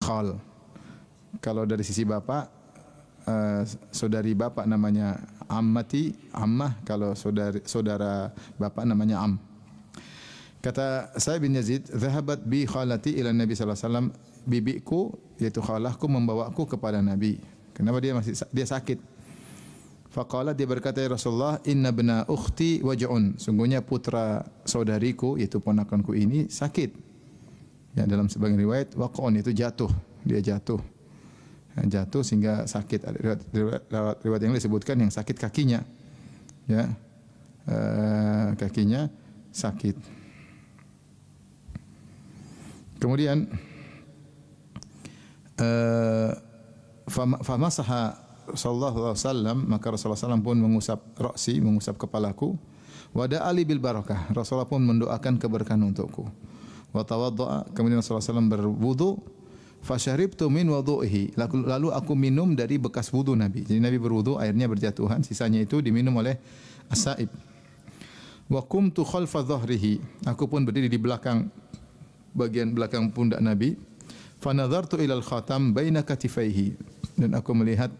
khal. Kalau dari sisi bapak, saudari bapak namanya ammati, ammah. Kalau saudara bapak namanya am. Kata Sa'ib bin Yazid, "Dhahabat bi khalati ila Nabi sallallahu alaihi wasallam." Bibiku yaitu khalahku membawaku kepada Nabi. Kenapa dia sakit? Faqala, dia berkata, "Ya Rasulullah, inna bna ukhti waj'un." Sungguhnya putra saudariku yaitu ponakanku ini sakit. Ya, dalam sebagian riwayat waqon itu jatuh, dia jatuh. Jatuh sehingga sakit. Riwayat yang disebutkan yang sakit kakinya. Ya. Kakinya sakit. Kemudian famasaha sallallahu alaihi wasallam, maka Rasulullah SAW pun mengusap ra'si, mengusap kepalaku. Wada ali bil barakah, Rasulullah pun mendoakan keberkahan untukku. Wa tawaddaa, kemudian Rasulullah SAW berwudu. Fasharibtu min wudu'ihi, lalu aku minum dari bekas wudu Nabi. Jadi Nabi berwudu, airnya berjatuhan, sisanya itu diminum oleh As-Sa'ib. Wa qumtu khalfa dhahrihi, aku pun berdiri di belakang, bagian belakang pundak Nabi. Fanadhartu ilal khatam baina katifaihi, dan aku melihat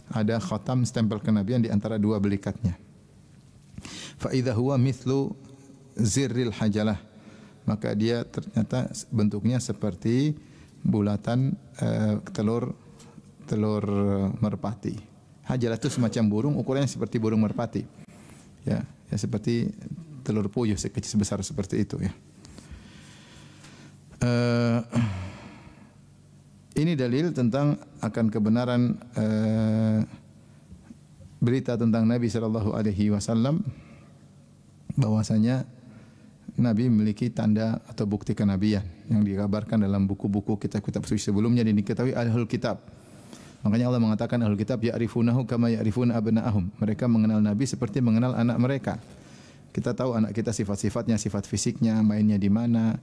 ada khatam stempel kenabian di antara dua belikatnya. Fa idza huwa mithlu zirril hajalah, maka dia ternyata bentuknya seperti bulatan telur merpati. Hajalah itu semacam burung, ukurannya seperti burung merpati. Ya seperti telur puyuh sekecil sebesar seperti itu ya. Ini dalil tentang akan kebenaran berita tentang Nabi sallallahu alaihi wasallam, bahwasanya Nabi memiliki tanda atau bukti kenabian yang dikabarkan dalam buku-buku kitab-kitab suci sebelumnya dan diketahui ahlul kitab. Makanya Allah mengatakan ahlul kitab ya'rifunahu kama ya'rifuna abna'ahum. Mereka mengenal Nabi seperti mengenal anak mereka. Kita tahu anak kita sifat-sifatnya, sifat fisiknya, mainnya di mana.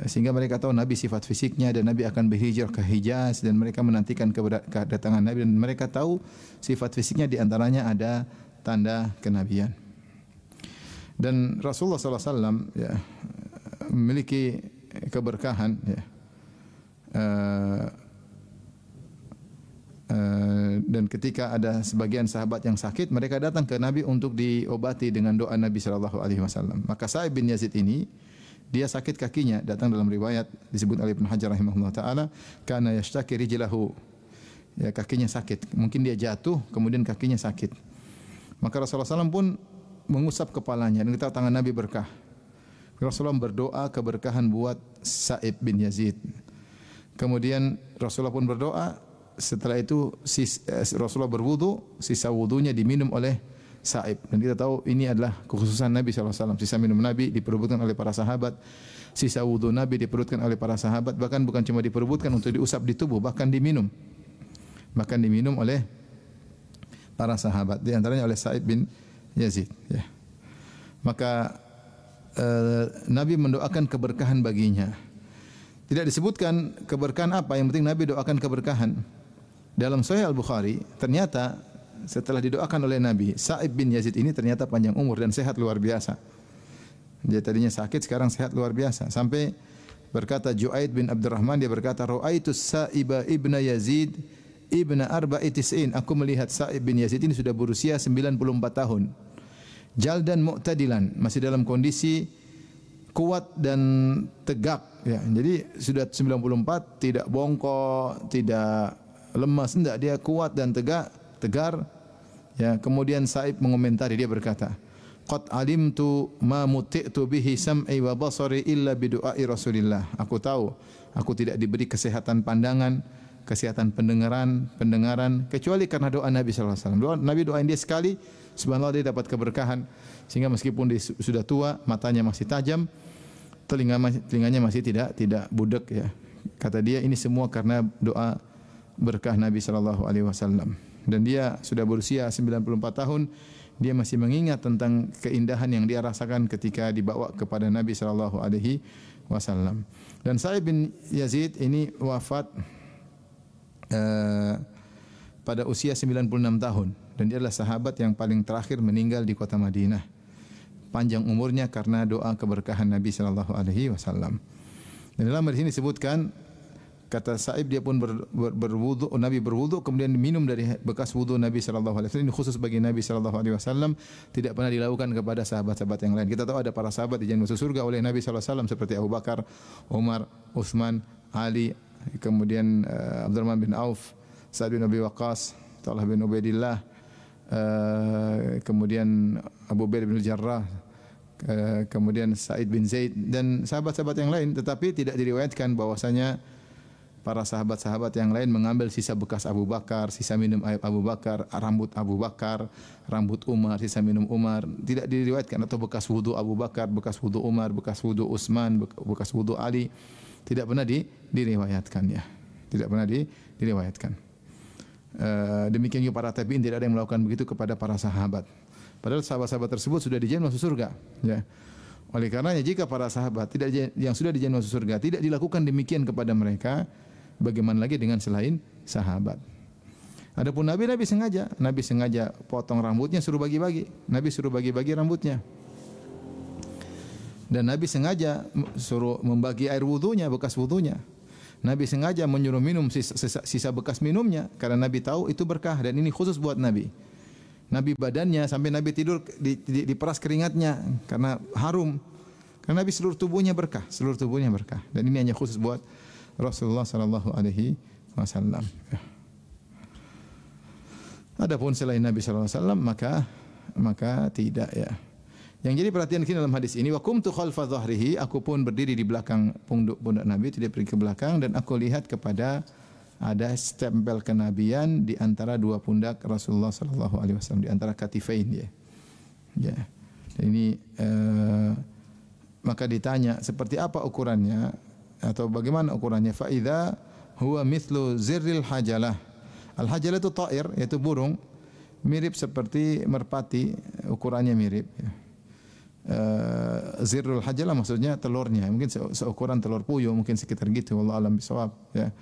Sehingga mereka tahu Nabi sifat fisiknya, dan Nabi akan berhijrah ke Hijaz, dan mereka menantikan kedatangan Nabi, dan mereka tahu sifat fisiknya di antaranya ada tanda kenabian. Dan Rasulullah SAW ya, memiliki keberkahan ya. Dan ketika ada sebagian sahabat yang sakit, mereka datang ke Nabi untuk diobati dengan doa Nabi SAW. Maka Sa'ib bin Yazid ini, dia sakit kakinya, datang dalam riwayat disebut oleh Ibnu Hajar rahimahullah taala, kana yashtaki rijlahu. Ya, kakinya sakit. Mungkin dia jatuh kemudian kakinya sakit. Maka Rasulullah SAW pun mengusap kepalanya, dan kita tangan Nabi berkah. Rasulullah berdoa keberkahan buat Sa'ib bin Yazid. Kemudian Rasulullah pun berdoa. Setelah itu Rasulullah berwudu, sisa wudunya diminum oleh Sa'ib. Dan kita tahu ini adalah kekhususan Nabi SAW. Sisa minum Nabi diperebutkan oleh para sahabat. Sisa wudu Nabi diperebutkan oleh para sahabat. Bahkan bukan cuma diperebutkan untuk diusap di tubuh, bahkan diminum. Bahkan diminum oleh para sahabat. Di antaranya oleh Sa'ib bin Yazid. Ya. Maka Nabi mendoakan keberkahan baginya. Tidak disebutkan keberkahan apa, yang penting Nabi doakan keberkahan. Dalam Sahih Al-Bukhari, ternyata setelah didoakan oleh Nabi, Sa'ib bin Yazid ini ternyata panjang umur dan sehat luar biasa. Dia tadinya sakit, sekarang sehat luar biasa. Sampai berkata Ju'aid bin Abdurrahman, dia berkata, "Ra'aitus Sa'iba ibna Yazid ibna arba'i tis'in." Aku melihat Sa'ib bin Yazid ini sudah berusia 94 tahun. Jaldan mu'tadilan, masih dalam kondisi kuat dan tegak ya. Jadi sudah 94, tidak bongkok, tidak lemas, enggak, dia kuat dan tegar. Ya, kemudian Sa'ib mengomentari, dia berkata, "Qad alimtu ma muti'tu bihi sam'i wa basari illa bi du'ai Rasulillah." Aku tahu aku tidak diberi kesehatan pandangan, kesehatan pendengaran kecuali karena doa Nabi sallallahu alaihi wasallam. Nabi doain dia sekali, subhanallah, dia dapat keberkahan, sehingga meskipun dia sudah tua, matanya masih tajam, telinganya masih tidak budek ya. Kata dia, ini semua karena doa berkah Nabi sallallahu alaihi wasallam. Dan dia sudah berusia 94 tahun, dia masih mengingat tentang keindahan yang dia rasakan ketika dibawa kepada Nabi sallallahu alaihi wasallam. Dan Sa'ib bin Yazid ini wafat pada usia 96 tahun, dan dia adalah sahabat yang paling terakhir meninggal di kota Madinah. Panjang umurnya karena doa keberkahan Nabi sallallahu alaihi wasallam. Dan dalam hadis ini disebutkan Kata Sa'ib dia pun berwudu, Nabi berwudu kemudian minum dari bekas wudu Nabi sallallahu alaihi wasallam. Ini khusus bagi Nabi sallallahu alaihi wasallam, tidak pernah dilakukan kepada sahabat-sahabat yang lain. Kita tahu ada para sahabat dijamin masuk surga oleh Nabi sallallahu alaihi wasallam seperti Abu Bakar, Umar, Utsman, Ali, kemudian Abdurrahman bin Auf, Sa'ad bin Abi Waqqas, Talha bin Ubaidillah, kemudian Abu Bakar bin Jarrah, kemudian Sa'id bin Zaid dan sahabat-sahabat yang lain, tetapi tidak diriwayatkan bahwasanya para sahabat-sahabat yang lain mengambil sisa bekas Abu Bakar, sisa minum air Abu Bakar, rambut Abu Bakar, rambut Umar, sisa minum Umar. Tidak diriwayatkan. Atau bekas wudu Abu Bakar, bekas wudu Umar, bekas wudu Utsman, bekas wudu Ali. Tidak pernah diriwayatkan ya. Tidak pernah diriwayatkan. Demikian juga para tabi'in tidak ada yang melakukan begitu kepada para sahabat. Padahal sahabat-sahabat tersebut sudah dijamin masuk surga. Ya. Oleh karenanya jika para sahabat yang sudah dijamin masuk surga tidak dilakukan demikian kepada mereka, bagaimana lagi dengan selain sahabat? Adapun Nabi sengaja potong rambutnya, suruh bagi-bagi. Nabi suruh bagi-bagi rambutnya. Dan Nabi sengaja suruh membagi air wudunya, bekas wudunya. Nabi sengaja menyuruh minum sisa bekas minumnya karena Nabi tahu itu berkah dan ini khusus buat Nabi. Nabi badannya sampai Nabi tidur diperas keringatnya karena harum. Karena Nabi seluruh tubuhnya berkah. Dan ini hanya khusus buat Rasulullah sallallahu alaihi wasallam. Adapun selain Nabi sallallahu alaihi wasallam maka tidak ya. Yang jadi perhatian kita dalam hadis ini, wa kumtu khalfa dhahrihi, aku pun berdiri di belakang pundak Nabi, tidak pergi ke belakang, dan aku lihat kepada ada stempel kenabian di antara dua pundak Rasulullah sallallahu alaihi wasallam, di antara katifain ya. Ya. Dan ini maka ditanya seperti apa ukurannya atau bagaimana ukurannya? Fa idza huwa mithlu zirril hajalah. Al hajalah itu ta'ir, yaitu burung, mirip seperti merpati, ukurannya mirip ya. Zirrul hajalah maksudnya telurnya, mungkin seukuran telur puyuh, mungkin sekitar gitu, wallahu alam bisawab ya.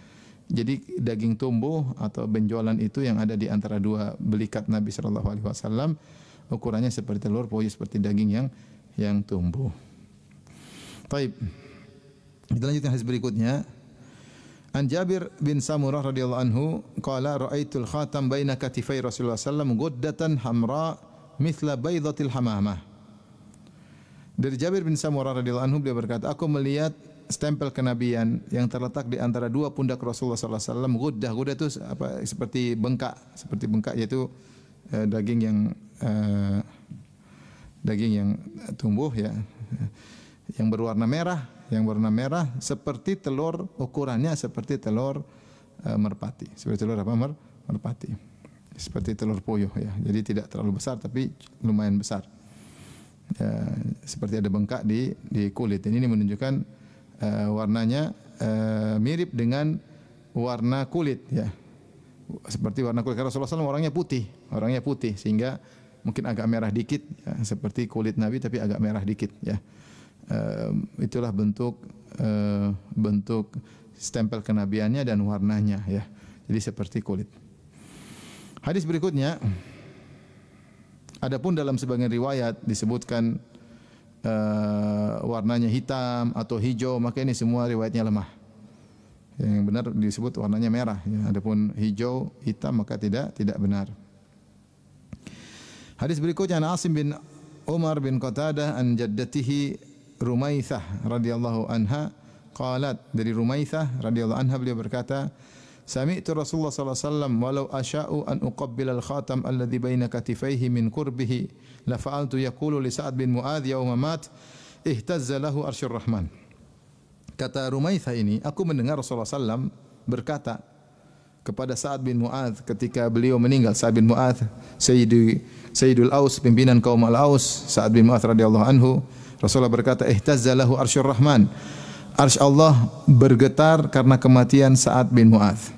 Jadi daging tumbuh atau benjolan itu yang ada di antara dua belikat Nabi sallallahu alaihi wasallam, ukurannya seperti telur puyuh, seperti daging yang tumbuh. Baik. Kita lanjutkan hadis berikutnya. An Jabir bin Samurah radhiyallahu anhu qala ra'aitul khatam baina katifai Rasulullah sallallahu alaihi wasallam guddatan hamra mithla baydatil hamamah. Dari Jabir bin Samurah radhiyallahu anhu beliau berkata, aku melihat stempel kenabian yang terletak di antara dua pundak Rasulullah sallallahu alaihi wasallam. Guddah itu apa, seperti bengkak yaitu daging yang tumbuh ya, yang berwarna merah seperti telur, ukurannya seperti telur merpati, seperti telur merpati, seperti telur puyuh ya. Jadi tidak terlalu besar tapi lumayan besar. Ya, seperti ada bengkak di kulit. Ini menunjukkan warnanya mirip dengan warna kulit ya. Seperti warna kulit. Karena Rasulullah SAW orangnya putih sehingga mungkin agak merah dikit ya, seperti kulit Nabi tapi agak merah dikit ya. Itulah bentuk stempel kenabiannya dan warnanya ya. Jadi seperti kulit. Hadis berikutnya, adapun dalam sebagian riwayat disebutkan warnanya hitam atau hijau, maka ini semua riwayatnya lemah. Yang benar disebut warnanya merah ya. Adapun hijau, hitam maka tidak benar. Hadis berikutnya an Asim bin Umar bin Qatadah an jaddatihi Rumaitsah radhiyallahu anha qalat, dari Rumaitsah radhiyallahu anha beliau berkata, sami'tu Rasulullah sallallahu alaihi wasallam walau asya'u an uqabbila al-khatam alladhi baina katifaihi min qurbihi la fa'altu yaqulu li Sa'ad bin Mu'adz yauma mat ihtazza lahu arsyur rahman. Kata Rumaitsah ini, aku mendengar Rasulullah sallallahu berkata kepada Sa'ad bin Mu'adz ketika beliau meninggal. Sa'ad bin Mu'adz Sayyidul Aus, pimpinan kaum Al-Aus, Sa'ad bin Mu'adz radhiyallahu anhu, Rasulullah berkata ihtazza lahu arsyur rahman. Arsy Allah bergetar karena kematian Sa'ad bin Mu'adz.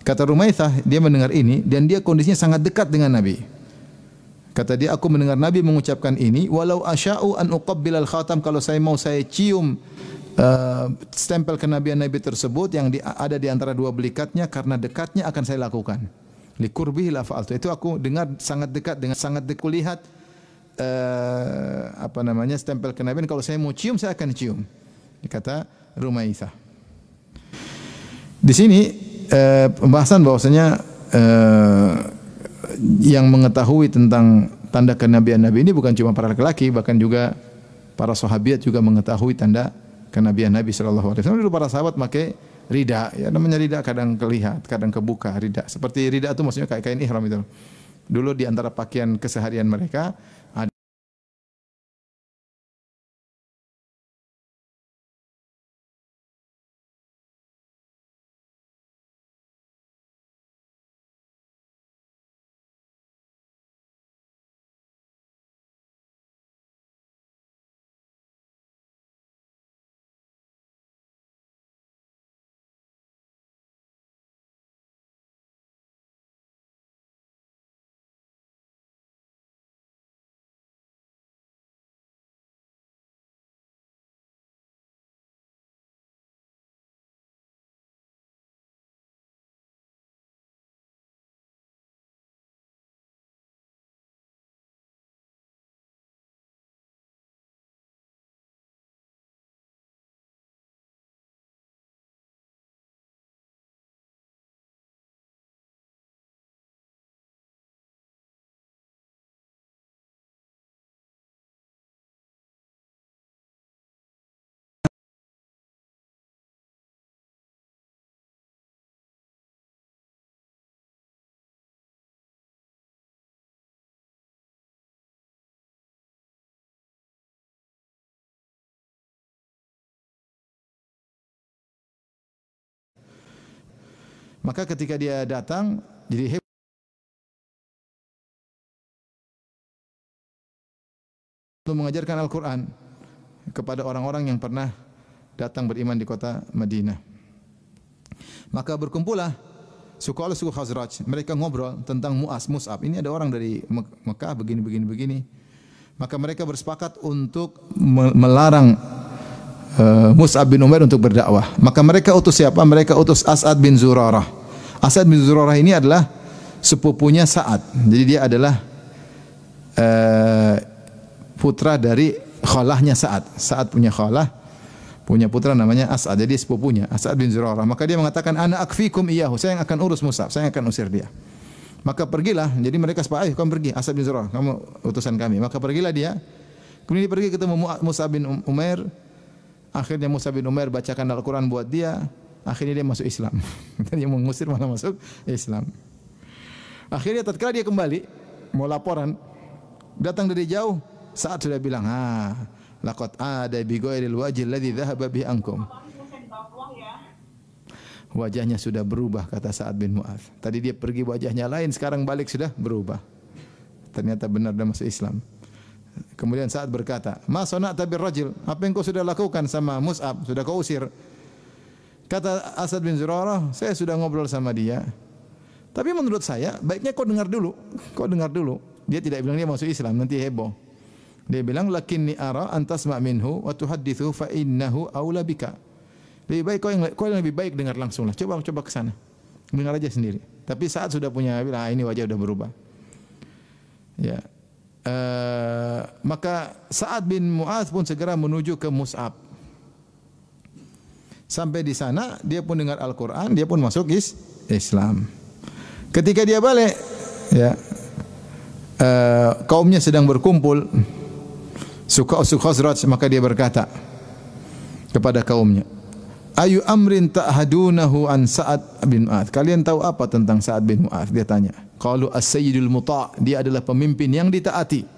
Kata Rumaitsah, dia mendengar ini dan dia kondisinya sangat dekat dengan Nabi. Kata dia, aku mendengar Nabi mengucapkan ini, walau asya'u an uqabbilal khatam, kalau saya cium stempel kenabian Nabi tersebut yang ada di antara dua belikatnya, karena dekatnya akan saya lakukan. Liqurbihi la fa'altu. Itu aku dengar sangat dekat, dengan sangat dekat lihat stempel kenabian, kalau saya mau cium saya akan cium. Kata Rumaitsah. Di sini pembahasan bahwasanya yang mengetahui tentang tanda kenabian Nabi ini bukan cuma para laki-laki, bahkan juga para sahabiat juga mengetahui tanda kenabian Nabi sallallahu alaihi wasallam. Dulu para sahabat pakai rida, ya namanya rida kadang kelihat, kadang kebuka rida. Seperti rida itu maksudnya kayak kain ihram itu. Dulu di antara pakaian keseharian mereka ada. Maka ketika dia datang jadi untuk mengajarkan Al-Quran kepada orang-orang yang pernah datang beriman di kota Madinah. Maka berkumpullah suku Aus, suku Khazraj. Mereka ngobrol tentang Mus'ab. Ini ada orang dari Mekah begini. Maka mereka bersepakat untuk melarang Mus'ab bin Umair untuk berdakwah. Maka mereka utus siapa? Mereka utus As'ad bin Zurarah. As'ad bin Zurarah ini adalah sepupunya Sa'ad. Jadi dia adalah putra dari khalahnya Sa'ad. Sa'ad punya khalah, punya putra namanya As'ad. Jadi sepupunya As'ad bin Zurarah. Maka dia mengatakan ana akfikum iyahu. Saya yang akan urus Mus'ab, saya yang akan usir dia. Maka pergilah. Jadi mereka sepakat, kamu pergi As'ad bin Zurarah, kamu utusan kami. Maka pergilah dia. Kemudian dia pergi ketemu Mus'ab bin Umair. Akhirnya Mus'ab bin Umair bacakan Al-Quran buat dia. Akhirnya dia masuk Islam. Dia mengusir malah masuk Islam. Akhirnya tatkala dia kembali mau laporan, datang dari jauh, Sa'ad sudah bilang, laqad ada bi ghairil wajhil ladzi dhahaba bi ankum. Wajahnya sudah berubah, kata Sa'ad bin Mu'adz. Tadi dia pergi wajahnya lain, sekarang balik sudah berubah. Ternyata benar dia masuk Islam. Kemudian Sa'ad berkata, "Ma sana'ta bir rajul?" Apa yang kau sudah lakukan sama Mus'ab? Sudah kau usir? Kata As'ad bin Zurarah, "Saya sudah ngobrol sama dia. Tapi menurut saya, baiknya kau dengar dulu. Kau dengar dulu." Dia tidak bilang dia masuk Islam, nanti heboh. Dia bilang, "Lakinni ara an tasma' minhu wa tuhaddithu fa innahu aula bika." Lebih baik kau yang lebih baik dengar langsung lah. Coba ke sana. Dengar aja sendiri. Tapi saat sudah punya bilang, ini wajah sudah berubah. Ya. Maka Sa'ad bin Mu'adz pun segera menuju ke Mus'ab. Sampai di sana dia pun dengar Al-Quran, dia pun masuk Islam. Ketika dia balik, ya, kaumnya sedang berkumpul, suku Khazraj, maka dia berkata kepada kaumnya, "Ayu amrin ta'hadunahu an Sa'ad bin Mu'adz?" Kalian tahu apa tentang Sa'ad bin Mu'adz? Dia tanya. Qalu as-sayyidul muta', dia adalah pemimpin yang ditaati.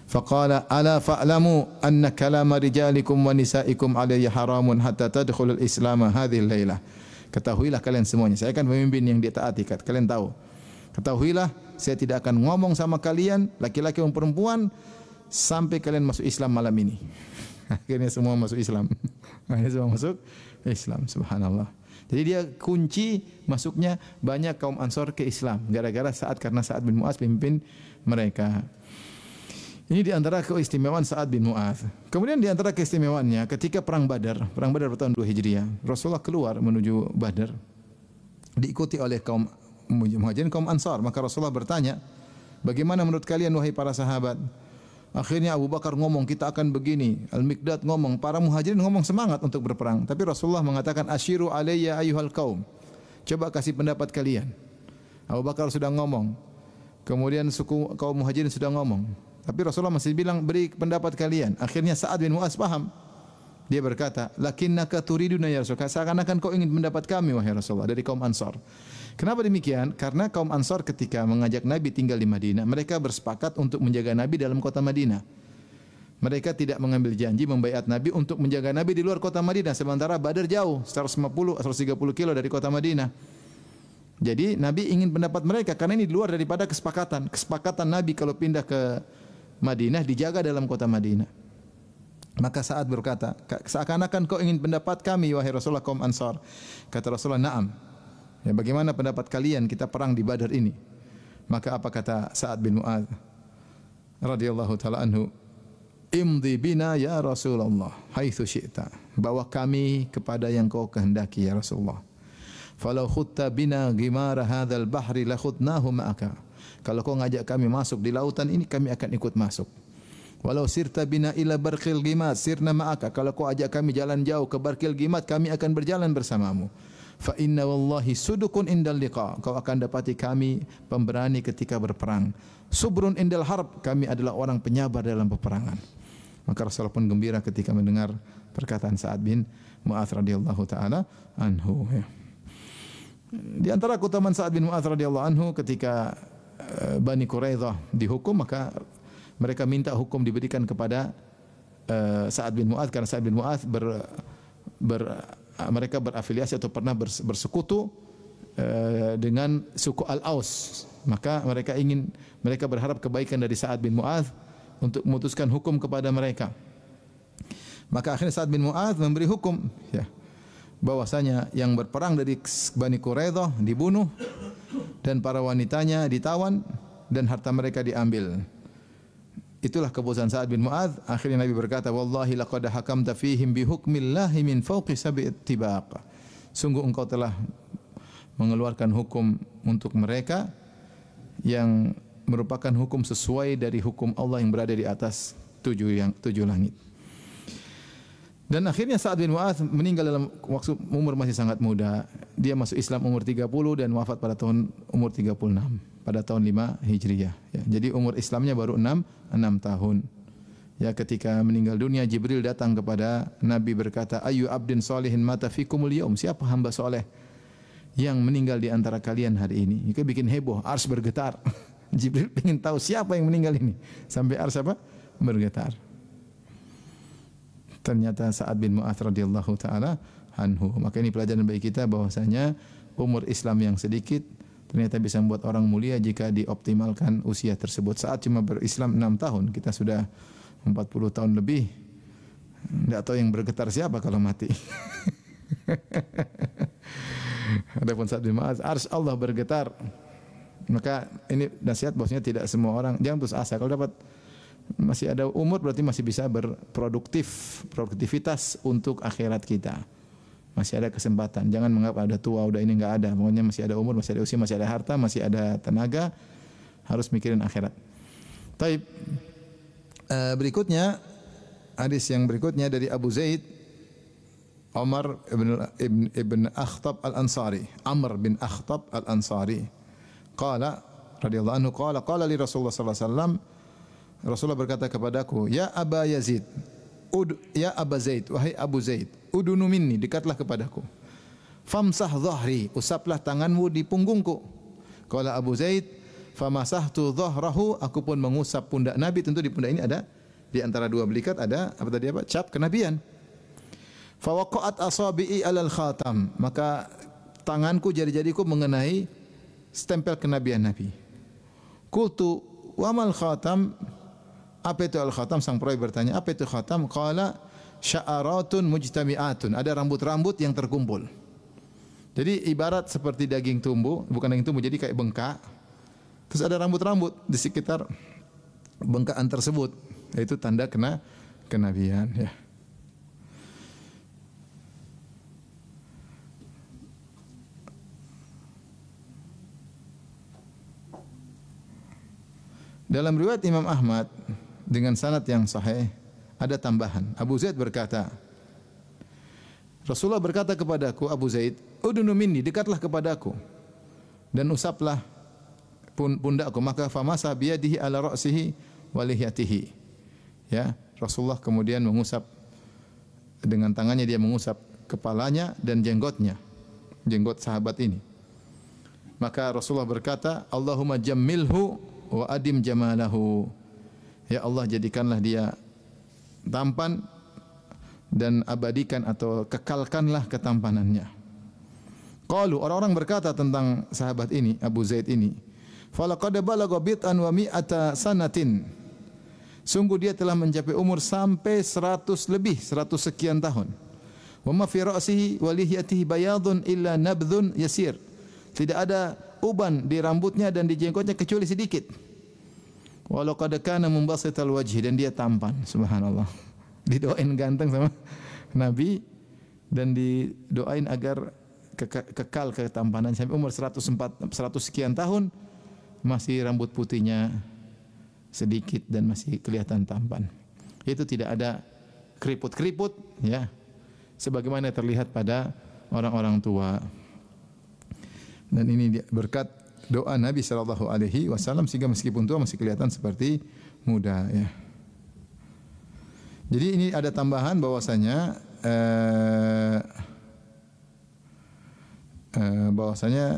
Faqala ala fa'lamu anna kalama rijalikum wa nisa'ikum alayya haramun hatta tadkhulul islam hadhihi al-lailah. Ketahuilah kalian semuanya, saya akan pemimpin yang ditaati. Kalian tahu. Ketahuilah, saya tidak akan ngomong sama kalian, laki-laki maupun perempuan, sampai kalian masuk Islam malam ini. Akhirnya semua masuk Islam. Akhirnya semua masuk Islam. Subhanallah. Jadi dia kunci masuknya banyak kaum Ansor ke Islam. Gara-gara karena Sa'ad bin Mu'adz pimpin mereka. Ini di antara keistimewaan Sa'ad bin Mu'adz. Kemudian di antara keistimewaannya ketika perang Badar bertahun 2 Hijriah, Rasulullah keluar menuju Badar diikuti oleh kaum Muhajirin, kaum Ansar. Maka Rasulullah bertanya, "Bagaimana menurut kalian wahai para sahabat?" Akhirnya Abu Bakar ngomong, kita akan begini. Al-Miqdad ngomong, para muhajirin ngomong semangat untuk berperang. Tapi Rasulullah mengatakan, asyiru alayya ayyuhal qaum. Coba kasih pendapat kalian. Abu Bakar sudah ngomong. Kemudian suku kaum muhajirin sudah ngomong. Tapi Rasulullah masih bilang, beri pendapat kalian. Akhirnya Sa'ad bin Mu'adz paham. Dia berkata, lakinnaka turiduna ya Rasulullah. Seakan-akan kau ingin mendapat kami, wahai Rasulullah, dari kaum Ansar. Kenapa demikian? Karena kaum Ansar ketika mengajak Nabi tinggal di Madinah, mereka bersepakat untuk menjaga Nabi dalam kota Madinah. Mereka tidak mengambil janji membaiat Nabi untuk menjaga Nabi di luar kota Madinah. Sementara Badar jauh, 130 kilo dari kota Madinah. Jadi Nabi ingin pendapat mereka karena ini di luar daripada kesepakatan. Kesepakatan Nabi kalau pindah ke Madinah dijaga dalam kota Madinah. Maka Sa'ad berkata, seakan-akan kau ingin pendapat kami wahai Rasulullah kaum Ansar. Kata Rasulullah, "Na'am." Ya, bagaimana pendapat kalian kita perang di Badar ini? Maka apa kata Sa'ad bin Mu'adz radhiyallahu taala anhu? Imdi bina ya Rasulullah haitsu syi'ta. Bawa kami kepada yang kau kehendaki ya Rasulullah. Falau khutta bina ghimara hadzal bahri la khutnahu ma'aka. Kalau kau ngajak kami masuk di lautan ini, kami akan ikut masuk. Walau sirta bina ila barqil gimat sirna ma'aka. Kalau kau ajak kami jalan jauh ke Barqil Gimat, kami akan berjalan bersamamu. Fa inna wallahi sudukun indal liqa. Kau akan dapati kami pemberani ketika berperang. Subrun indal harb. Kami adalah orang penyabar dalam peperangan. Maka Rasulullah pun gembira ketika mendengar perkataan Sa'ad bin Mu'adz radhiyallahu taala anhu. Di antara keutamaan Sa'ad bin Mu'adz radhiyallahu anhu ketika Bani Quraidah dihukum, maka mereka minta hukum diberikan kepada Sa'ad bin Mu'adz karena Sa'ad bin Mu'adz mereka berafiliasi atau pernah bersekutu dengan suku Al-Aus. Maka mereka berharap kebaikan dari Sa'ad bin Mu'adz untuk memutuskan hukum kepada mereka. Maka akhirnya Sa'ad bin Mu'adz memberi hukum, ya, bahwasanya yang berperang dari Bani Quraidah dibunuh dan para wanitanya ditawan dan harta mereka diambil. Itulah keputusan Sa'ad bin Mu'adz. Akhirnya Nabi berkata, "Wallahi laqad hakamta fihim bi hukmillahi min fawqi sab'i tibaq." Sungguh engkau telah mengeluarkan hukum untuk mereka yang merupakan hukum sesuai dari hukum Allah yang berada di atas tujuh langit. Dan akhirnya Sa'ad bin Mu'adz meninggal dalam waktu umur masih sangat muda. Dia masuk Islam umur 30 dan wafat pada tahun umur 36 pada tahun 5 Hijriah. Ya, jadi umur Islamnya baru 6 tahun. Ya, ketika meninggal dunia Jibril datang kepada Nabi berkata, "Ayu abdin solihin mata fikumul yaum?" Siapa hamba soleh yang meninggal di antara kalian hari ini? Itu bikin heboh, ars bergetar. Jibril ingin tahu siapa yang meninggal ini. Sampai ars apa? Bergetar. Ternyata Sa'ad bin Mu'adz radhiyallahu taala anhu. Maka ini pelajaran bagi kita bahwasanya umur Islam yang sedikit ternyata bisa membuat orang mulia jika dioptimalkan usia tersebut. Saat cuma berislam 6 tahun, kita sudah 40 tahun lebih. Tidak tahu yang bergetar siapa kalau mati. Adapun Sa'ad bin Mu'adz, arsy Allah bergetar. Maka ini nasihat bahwasanya tidak semua orang, jangan putus asa. Kalau dapat masih ada umur berarti masih bisa produktivitas untuk akhirat kita. Masih ada kesempatan. Jangan menganggap ada tua, udah ini enggak ada. Pokoknya masih ada umur, masih ada usia, masih ada harta, masih ada tenaga. Harus mikirin akhirat. Taib. Berikutnya hadis yang berikutnya dari Abu Zaid Umar ibn Akhtab al-Ansari. Amr bin Akhtab al-Ansari. Qala radhiyallahu anhu qala li Rasulullah sallallahu alaihi wasallam, Rasulullah berkata kepadaku, "Ya Aba Yazid, ya Aba Zaid, wahai Abu Zaid, udunu minni, dekatlah kepadaku. Famsah dhahri, usaplah tanganmu di punggungku." Qala Abu Zaid, famasahtu dhahrahu, aku pun mengusap pundak Nabi. Tentu di pundak ini ada, di antara dua belikat ada apa tadi apa? Cap kenabian. Fa waqa'at asabi'i 'alal khatam, maka tanganku, jari-jariku mengenai stempel kenabian Nabi. Qultu wa mal khatam? Apa itu al-khatam? Sang perawi bertanya, apa itu khatam? Qala sya'aratun mujtami'atun. Ada rambut-rambut yang terkumpul. Jadi ibarat seperti daging tumbuh, bukan daging tumbuh, jadi kayak bengkak. Terus ada rambut-rambut di sekitar bengkakan tersebut. Itu tanda kenabian, ya. Dalam riwayat Imam Ahmad dengan sanad yang sahih ada tambahan. Abu Zaid berkata, Rasulullah berkata kepadaku, Abu Zaid, udunu minni, dekatlah kepadaku dan usaplah pundakku. Maka famasa biyadihi ala ra'sihi wa lihyatihi. Ya, Rasulullah kemudian mengusap dengan tangannya, dia mengusap kepalanya dan jenggotnya, jenggot sahabat ini. Maka Rasulullah berkata, Allahumma jammilhu wa adim jamalahu. Ya Allah, jadikanlah dia tampan dan abadikan atau kekalkanlah ketampanannya. Qalu, orang-orang berkata tentang sahabat ini, Abu Zaid ini, falaqad balagha bid'an wa mi'ata sanatin. Sungguh dia telah mencapai umur sampai 100 lebih, 100 sekian tahun. Wa ma fi ra'sihi wa lihyatihi bayadun illa nabdhun yasir. Tidak ada uban di rambutnya dan di jenggotnya kecuali sedikit. Walau qad kana mumbasital wajhi, dan dia tampan, subhanallah. Didoain ganteng sama Nabi dan didoain agar kekal ketampanan sampai umur 100 sekian tahun, masih rambut putihnya sedikit dan masih kelihatan tampan. Itu tidak ada keriput-keriput, ya, sebagaimana terlihat pada orang-orang tua. Dan ini berkat doa Nabi sallallahu alaihi wasallam sehingga meskipun tua masih kelihatan seperti muda, ya. Jadi ini ada tambahan bahwasanya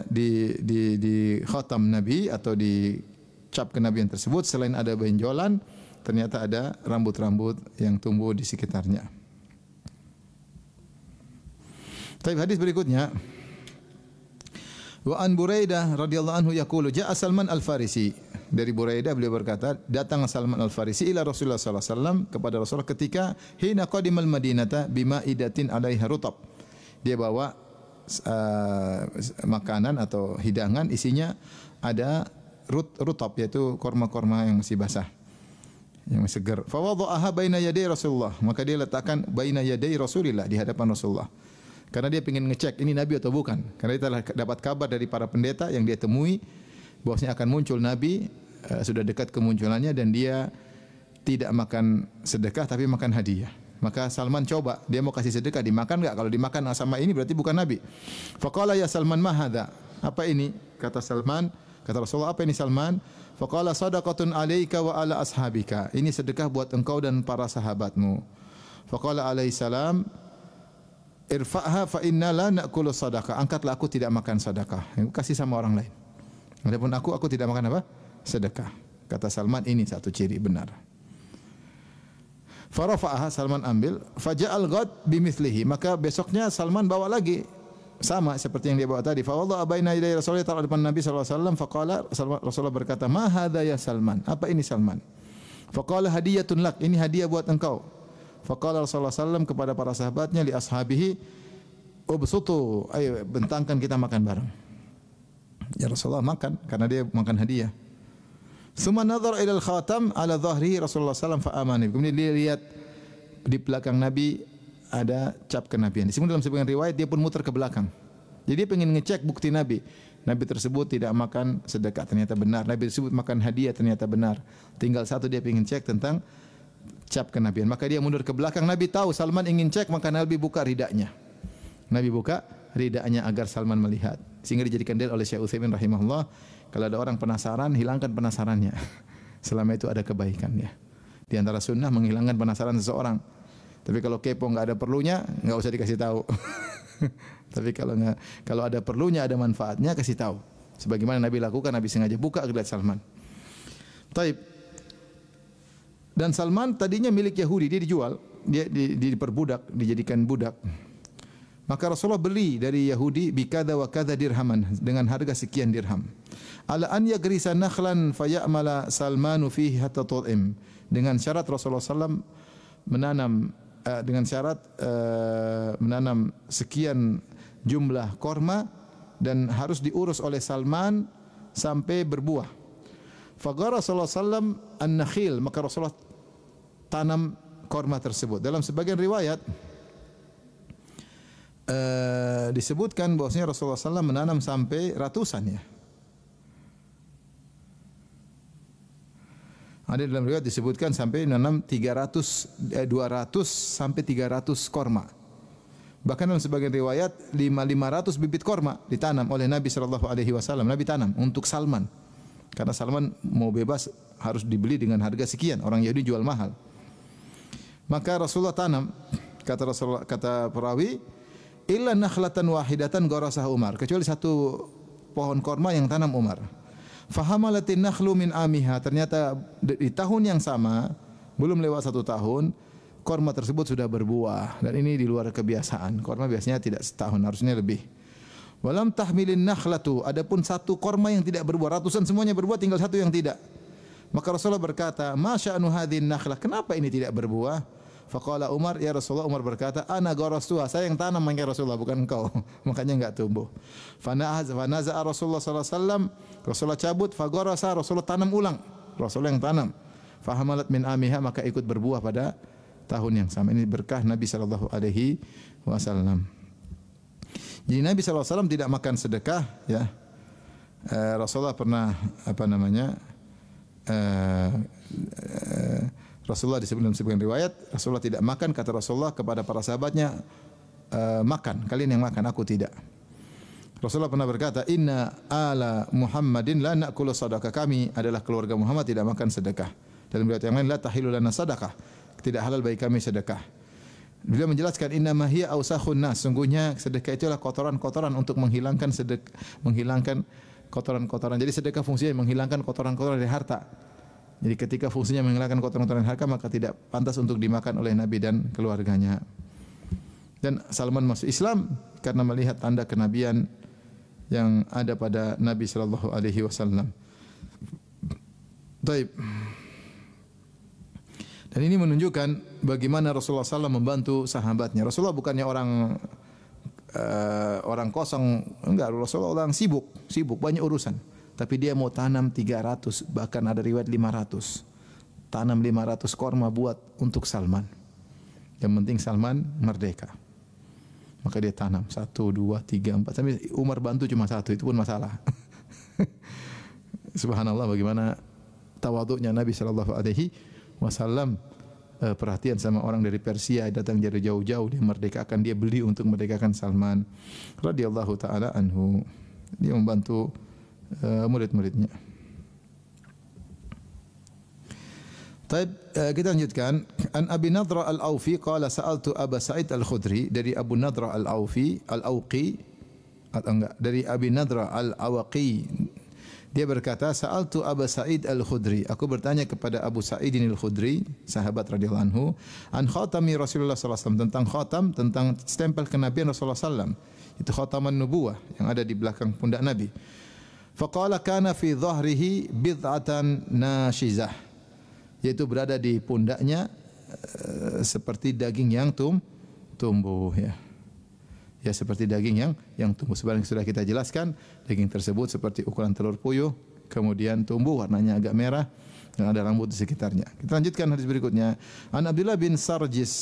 di khatam Nabi atau di cap kenabian tersebut selain ada benjolan, ternyata ada rambut-rambut yang tumbuh di sekitarnya. Tapi hadis berikutnya, wa an Buraidah radhiyallahu anhu yaqulu ja'a Salman al-Farisi. Dari Buraidah beliau berkata, datang Salman al-Farisi ila Rasulullah sallallahu alaihi wasallam, kepada Rasulullah ketika hina qadimal Madinata bimaidatin 'alaiha rutab. Dia bawa makanan atau hidangan isinya ada rutab, yaitu korma-korma yang masih basah, yang masih segar. Fa wada'aha baina yaday Rasulullah, maka dia letakkan baina yaday Rasulillah, di hadapan Rasulullah. Karena dia ingin ngecek ini nabi atau bukan. Karena dia telah dapat kabar dari para pendeta yang dia temui bahwasanya akan muncul nabi, sudah dekat kemunculannya, dan dia tidak makan sedekah tapi makan hadiah. Maka Salman coba, dia mau kasih sedekah, dimakan enggak? Kalau dimakan sama ini berarti bukan nabi. Faqala ya Salman ma hadza? Apa ini? Kata Salman, kata Rasulullah, apa ini Salman? Faqala sadaqatun 'alaika wa 'ala ashabika. Ini sedekah buat engkau dan para sahabatmu. Faqala alaihi salam, irfa'ha fa inna la na'kulu sadaqah. Angkatlah, aku tidak makan sedekah. Kasih sama orang lain. Adapun aku tidak makan apa? Sedekah. Kata Salman, ini satu ciri benar. Farafa'aha, Salman ambil, faja'al ghad bimithlihi. Maka besoknya Salman bawa lagi sama seperti yang dia bawa tadi. Fa wadha'a baina yaday Rasulullah, taruh depan Nabi sallallahu alaihi wasallam. Faqala, Rasulullah berkata, "Ma hadza ya Salman?" Apa ini Salman? Faqala hadiyatun lak, ini hadiah buat engkau. Faqala Rasulullah sallallahu alaihi wasallam kepada para sahabatnya, li ashabihi, ubsutu, ayo bentangkan kita makan bareng. Ya Rasulullah makan karena dia makan hadiah. Tsumma nadhara ila al-khatam ala dhahrihi Rasulullah sallallahu alaihi wasallam fa amana. Kemudian dia lihat di belakang Nabi ada cap kenabian. Disebut dalam sebagian riwayat dia pun muter ke belakang. Jadi dia ingin ngecek bukti Nabi. Nabi tersebut tidak makan sedekah, ternyata benar. Nabi tersebut makan hadiah, ternyata benar. Tinggal satu dia ingin cek tentang cap kenabian. Maka dia mundur ke belakang. Nabi tahu Salman ingin cek, maka Nabi buka ridanya. Nabi buka ridanya agar Salman melihat. Sehingga dijadikan dalil oleh Syekh Utsaimin rahimahullah, kalau ada orang penasaran, hilangkan penasarannya. Selama itu ada kebaikan, ya. Di antara sunnah menghilangkan penasaran seseorang. Tapi kalau kepo enggak ada perlunya, enggak usah dikasih tahu. Tapi kalau ada perlunya, ada manfaatnya, kasih tahu. Sebagaimana Nabi lakukan, Nabi sengaja buka lihat Salman. Taib. Dan Salman tadinya milik Yahudi, dia dijual, dia diperbudak, dijadikan budak. Maka Rasulullah beli dari Yahudi bikada wa kada dirhaman, dengan harga sekian dirham. Ala an yagrisa nakhlan fayamala Salmanu fihi hatta tu'im. Dengan syarat Rasulullah sallam menanam menanam sekian jumlah korma dan harus diurus oleh Salman sampai berbuah. Fagara Rasulullah sallam an-nakhil, maka Rasulullah tanam korma tersebut. Dalam sebagian riwayat disebutkan bahwasanya Rasulullah SAW menanam sampai ratusan, ya. Ada dalam riwayat disebutkan sampai menanam 200 sampai 300 korma. Bahkan dalam sebagian riwayat 500 bibit korma ditanam oleh Nabi sallallahu alaihi wasallam. Nabi tanam untuk Salman. Karena Salman mau bebas harus dibeli dengan harga sekian. Orang Yahudi jual mahal. Maka Rasulullah tanam, kata perawi, illa nakhlatan wahidatan gharasah Umar, kecuali satu pohon korma yang tanam Umar. Fahamalatin nakhlu min amiha, ternyata di tahun yang sama, belum lewat 1 tahun, korma tersebut sudah berbuah. Dan ini di luar kebiasaan. Korma biasanya tidak setahun, harusnya lebih. Walam tahmilin nakhlatu, adapun satu korma yang tidak berbuah, ratusan semuanya berbuah, tinggal satu yang tidak. Maka Rasulullah berkata, ma sya'nu hadhin nakhlah, kenapa ini tidak berbuah? Faqala Umar, ya Rasulullah, Umar berkata, ana gharastuha, saya yang tanam ya Rasulullah, bukan engkau. Makanya enggak tumbuh. Fanaza'a Rasulullah sallallahu alaihi wasallam, Rasulullah cabut, fagharasa, Rasulullah tanam ulang. Rasulullah yang tanam. Fahamalat min amiha, maka ikut berbuah pada tahun yang sama. Ini berkah Nabi sallallahu alaihi wasallam. Jadi Nabi sallallahu alaihi wasallam tidak makan sedekah, ya. Rasulullah pernah Rasulullah disebut dalam sebagian riwayat, Rasulullah tidak makan, kata Rasulullah kepada para sahabatnya, makan, kalian yang makan, aku tidak. Rasulullah pernah berkata, inna ala Muhammadin la na'kulu sadaqah, kami adalah keluarga Muhammad tidak makan sedekah. Dalam riwayat yang lain, la tahilu lana sadaqah, tidak halal bagi kami sedekah. Beliau menjelaskan, inna ma hiya ausakhun nas, sungguhnya sedekah itu adalah kotoran-kotoran untuk menghilangkan kotoran-kotoran. Jadi sedekah fungsinya menghilangkan kotoran-kotoran dari harta. Jadi ketika fungsinya menghilangkan kotoran-kotoran harta, maka tidak pantas untuk dimakan oleh Nabi dan keluarganya. Dan Salman masuk Islam karena melihat tanda kenabian yang ada pada Nabi sallallahu alaihi wasallam. Baik. Dan ini menunjukkan bagaimana Rasulullah SAW membantu sahabatnya. Rasulullah bukannya orang kosong, enggak. Rasulullah orang sibuk banyak urusan. Tapi dia mau tanam 300, bahkan ada riwayat 500. Tanam 500 korma buat untuk Salman. Yang penting Salman merdeka. Maka dia tanam 1, 2, 3, 4. Sampai Umar bantu cuma 1, itu pun masalah. Subhanallah bagaimana tawaduknya Nabi sallallahu alaihi wasallam. Perhatian sama orang dari Persia datang dari jauh-jauh, dia merdekakan, dia beli untuk merdekakan Salman radhiyallahu taala anhu. Dia membantu murid-muridnya. Baik, kita lanjutkan. An Abi Nadra Al-Aufi qala sa'altu Aba Sa'id Al-Khudri, dari Abu Nadra Al-Aufi, dari Abi Nadra Al-Awaqi. Dia berkata, sa'altu Aba Sa'id Al-Khudri, aku bertanya kepada Abu Sa'id Al-Khudri, sahabat radhiyallahu anhu, an khatami Rasulullah sallallahu alaihi wasallam, tentang khatam, tentang stempel kenabian Rasulullah sallallahu alaihi wasallam. Itu khataman nubuwah yang ada di belakang pundak Nabi. Faqala kana fi dhahrihi bid'atan nashizah, yaitu berada di pundaknya seperti daging yang tumbuh, ya. Ya, seperti daging yang tumbuh. Sebenarnya sudah kita jelaskan, daging tersebut seperti ukuran telur puyuh, kemudian tumbuh, warnanya agak merah dan ada rambut di sekitarnya. Kita lanjutkan hadis berikutnya. An Abdullah bin Sarjis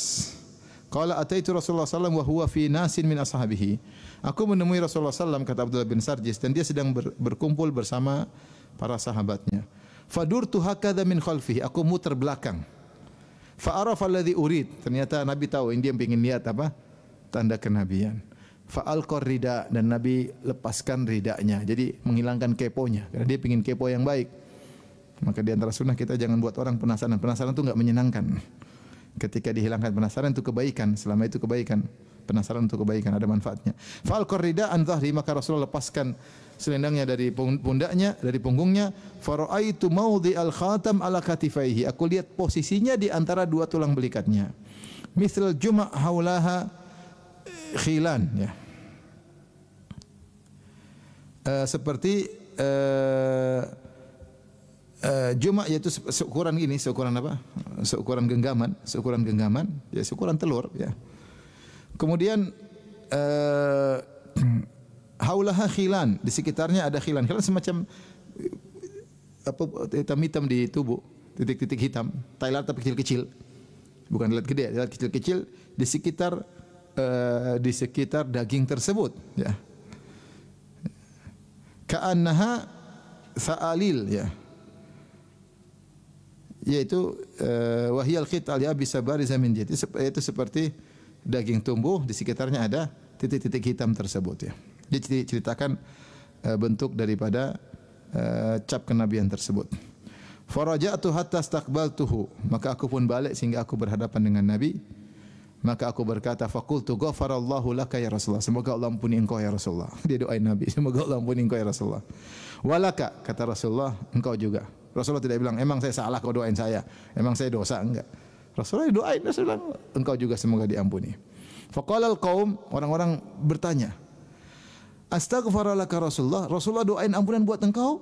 qala ataitu Rasulullah sallallahu alaihi wasallam wa huwa fi nasin min ashabihi. Aku menemui Rasulullah sallallahu, kata Abdullah bin Sarjis, dan dia sedang berkumpul bersama para sahabatnya. Fadurtu hakadha min khalfihi, aku muter belakang. Fa arafa alladhi urid, ternyata Nabi tahu ini dia ingin lihat apa? Tanda kenabian. Fa alqar rida, dan Nabi lepaskan ridanya. Jadi menghilangkan keponya, karena dia ingin kepo yang baik. Maka di antara sunnah kita jangan buat orang penasaran. Penasaran itu enggak menyenangkan. Ketika dihilangkan penasaran itu kebaikan, selama itu kebaikan. Penasaran untuk kebaikan, ada manfaatnya. Fa alqar rida an dhahri, maka Rasulullah lepaskan selendangnya dari pundaknya, dari punggungnya. Fa raaitu mawdi al khatam ala katifaihi, aku lihat posisinya di antara dua tulang belikatnya. Misal juma' haulaha khilan, ya. Seperti juma' yaitu seukuran gini, seukuran apa? Seukuran genggaman, ya seukuran telur, ya. Kemudian haulaha khilan, di sekitarnya ada khilan. Khilan semacam apa, hitam-hitam di tubuh, titik-titik hitam, tailat tapi kecil-kecil. Bukan lalat gede, lalat kecil-kecil di sekitar daging tersebut, ya. Ka'annaha sa'alil, ya. yaitu wahiyal khit al yabisa bariza min jildi, yaitu seperti daging tumbuh di sekitarnya ada titik-titik hitam tersebut ya. Dia ceritakan bentuk daripada cap kenabian tersebut. Faraja'tu hatta istaqbaltuhu, maka aku pun balik sehingga aku berhadapan dengan Nabi. Maka aku berkata, faqultu ghafarallahu laka ya Rasulullah, semoga Allah ampuni engkau ya Rasulullah. Dia doain Nabi, semoga Allah ampuni engkau ya Rasulullah. Walaka, kata Rasulullah, engkau juga. Rasulullah tidak bilang, emang saya salah kau doain saya, emang saya dosa, enggak. Rasulullah doain, Rasulullah bilang, engkau juga semoga diampuni. Faqala al-qaum, orang-orang bertanya, astaghfaralaka Rasulullah, Rasulullah doain ampunan buat engkau?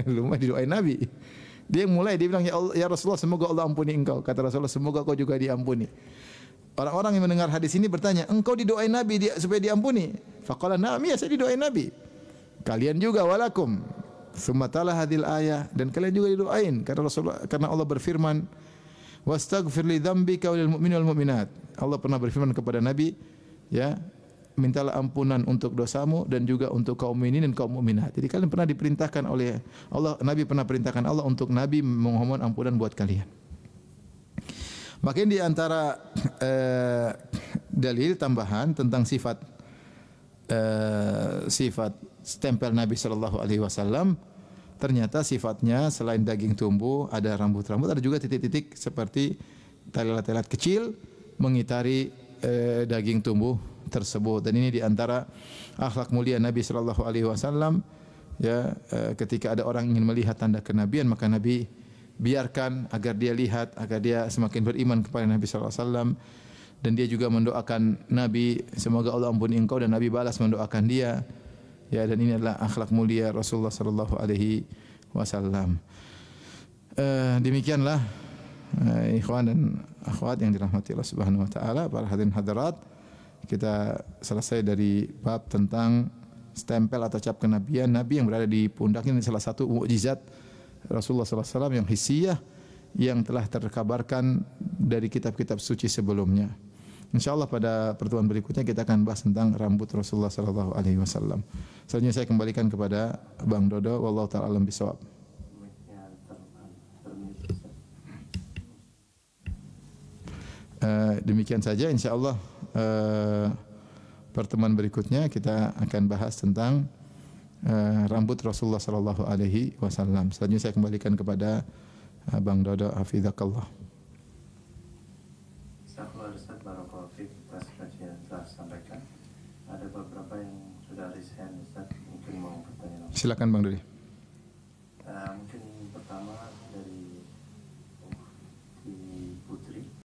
Lumayan didoain Nabi. Dia mulai, dia bilang, ya Allah, ya Rasulullah, semoga Allah ampuni engkau. Kata Rasulullah, semoga kau juga diampuni. Orang-orang yang mendengar hadis ini bertanya, engkau didoain Nabi supaya diampuni? Faqala na'am, ya saya didoain Nabi. Kalian juga walakum. Tsumma tala hadhil ayah, dan kalian juga didoain karena Rasulullah, karena Allah berfirman, wastaghfir li dzambika walil mu'minina wal mu'minat. Allah pernah berfirman kepada Nabi, ya, mintalah ampunan untuk dosamu dan juga untuk kaum mukminin dan kaum mukminat. Jadi kalian pernah diperintahkan oleh Allah, Nabi pernah perintahkan Allah untuk Nabi memohon ampunan buat kalian. Makin di antara dalil tambahan tentang sifat stempel Nabi sallallahu alaihi wasallam, ternyata sifatnya selain daging tumbuh, ada rambut-rambut, ada juga titik-titik seperti telat-telat kecil mengitari daging tumbuh tersebut. Dan ini di antara akhlak mulia Nabi sallallahu alaihi wasallam, ya, ketika ada orang ingin melihat tanda kenabian, maka Nabi biarkan agar dia lihat, agar dia semakin beriman kepada Nabi sallallahu alaihi wasallam. Dan dia juga mendoakan Nabi, semoga Allah ampuni engkau, dan Nabi balas mendoakan dia. Ya, dan ini adalah akhlak mulia Rasulullah sallallahu alaihi wasallam. Demikianlah ikhwan dan akhwat yang dirahmati Allah Subhanahu wa taala, para hadirin hadirat, kita selesai dari bab tentang stempel atau cap kenabian Nabi yang berada di pundak. Ini salah satu mukjizat Rasulullah sallallahu alaihi wasallam yang hissiyah yang telah terkabarkan dari kitab-kitab suci sebelumnya. Insyaallah pada pertemuan berikutnya kita akan bahas tentang rambut Rasulullah sallallahu alaihi wasallam. Selanjutnya saya kembalikan kepada Bang Dodo, wallahu taala alam bisawab. Demikian saja insyaallah pertemuan berikutnya kita akan bahas tentang rambut Rasulullah sallallahu alaihi wasallam. Selanjutnya saya kembalikan kepada Bang Dodo, hafizakallah. Assalamualaikum warahmatullahi wabarakatuh. Atas kajian yang telah disampaikan, ada beberapa yang sudah raise hand, Ustaz, mungkin mau bertanya langsung. Silakan Bang Dodi. Mungkin pertama dari Putri.